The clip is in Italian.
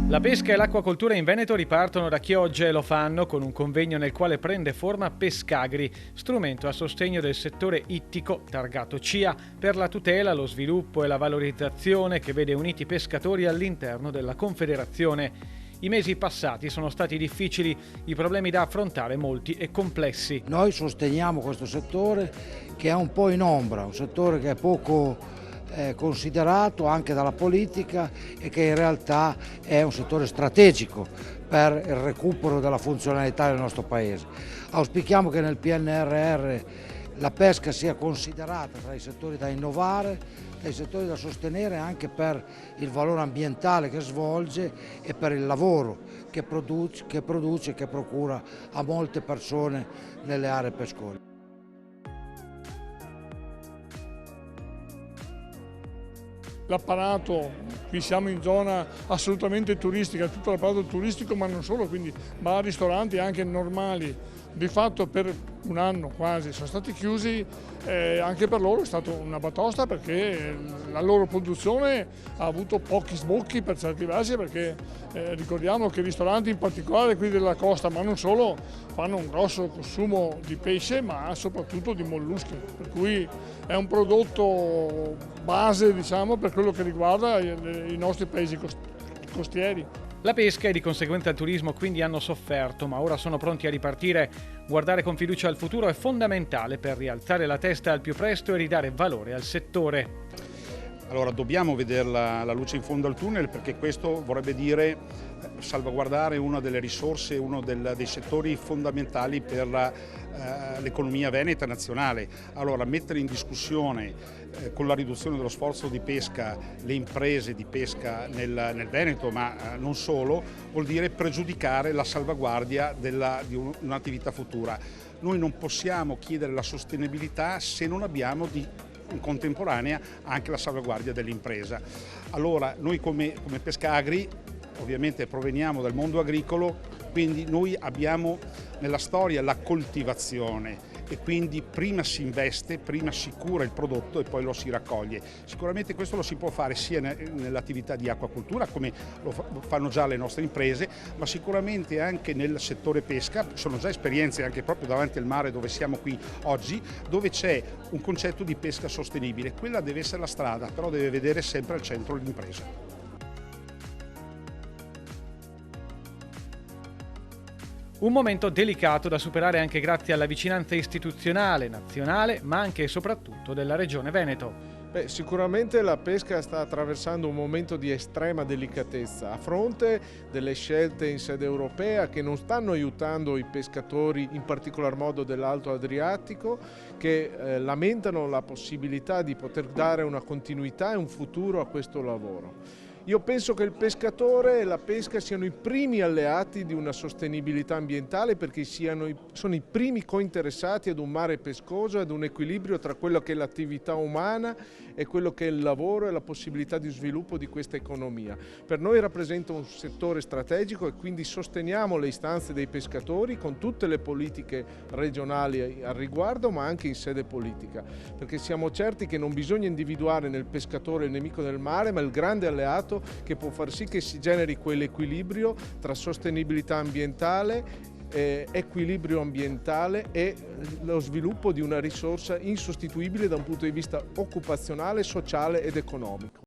La pesca e l'acquacoltura in Veneto ripartono da Chioggia e lo fanno con un convegno nel quale prende forma Pescagri, strumento a sostegno del settore ittico targato CIA per la tutela, lo sviluppo e la valorizzazione che vede uniti i pescatori all'interno della Confederazione. I mesi passati sono stati difficili, i problemi da affrontare molti e complessi. Noi sosteniamo questo settore che è un po' in ombra, un settore che è poco considerato anche dalla politica e che in realtà è un settore strategico per il recupero della funzionalità del nostro Paese. Auspichiamo che nel PNRR la pesca sia considerata tra i settori da innovare, tra i settori da sostenere anche per il valore ambientale che svolge e per il lavoro che produce e che procura a molte persone nelle aree pescori. L'apparato, qui siamo in zona assolutamente turistica, tutto l'apparato turistico, ma non solo, quindi bar, ristoranti anche normali, di fatto per un anno quasi sono stati chiusi, anche per loro è stata una batosta perché la loro produzione ha avuto pochi sbocchi per certi versi, perché ricordiamo che i ristoranti in particolare qui della costa, ma non solo, fanno un grosso consumo di pesce ma soprattutto di molluschi, per cui è un prodotto base, diciamo, per quello che riguarda i nostri paesi costieri. La pesca e di conseguenza il turismo quindi hanno sofferto, ma ora sono pronti a ripartire. Guardare con fiducia al futuro è fondamentale per rialzare la testa al più presto e ridare valore al settore. Allora dobbiamo vedere la luce in fondo al tunnel, perché questo vorrebbe dire salvaguardare una delle risorse, uno dei settori fondamentali per l'economia veneta nazionale. Allora mettere in discussione con la riduzione dello sforzo di pesca le imprese di pesca nel Veneto, ma non solo, vuol dire pregiudicare la salvaguardia di un'attività futura. Noi non possiamo chiedere la sostenibilità se non abbiamo in contemporanea anche la salvaguardia dell'impresa. Allora noi come Pescagri ovviamente proveniamo dal mondo agricolo, quindi noi abbiamo nella storia la coltivazione e quindi prima si investe, prima si cura il prodotto e poi lo si raccoglie. Sicuramente questo lo si può fare sia nell'attività di acquacoltura, come lo fanno già le nostre imprese, ma sicuramente anche nel settore pesca. Sono già esperienze anche proprio davanti al mare dove siamo qui oggi, dove c'è un concetto di pesca sostenibile. Quella deve essere la strada, però deve vedere sempre al centro l'impresa. Un momento delicato da superare anche grazie alla vicinanza istituzionale, nazionale, ma anche e soprattutto della Regione Veneto. Sicuramente la pesca sta attraversando un momento di estrema delicatezza a fronte delle scelte in sede europea che non stanno aiutando i pescatori, in particolar modo dell'Alto Adriatico, che lamentano la possibilità di poter dare una continuità e un futuro a questo lavoro. Io penso che il pescatore e la pesca siano i primi alleati di una sostenibilità ambientale, perché sono i primi cointeressati ad un mare pescoso, ad un equilibrio tra quello che è l'attività umana e quello che è il lavoro e la possibilità di sviluppo di questa economia. Per noi rappresenta un settore strategico e quindi sosteniamo le istanze dei pescatori con tutte le politiche regionali al riguardo, ma anche in sede politica, perché siamo certi che non bisogna individuare nel pescatore il nemico del mare, ma il grande alleato che può far sì che si generi quell'equilibrio tra sostenibilità ambientale, equilibrio ambientale e lo sviluppo di una risorsa insostituibile da un punto di vista occupazionale, sociale ed economico.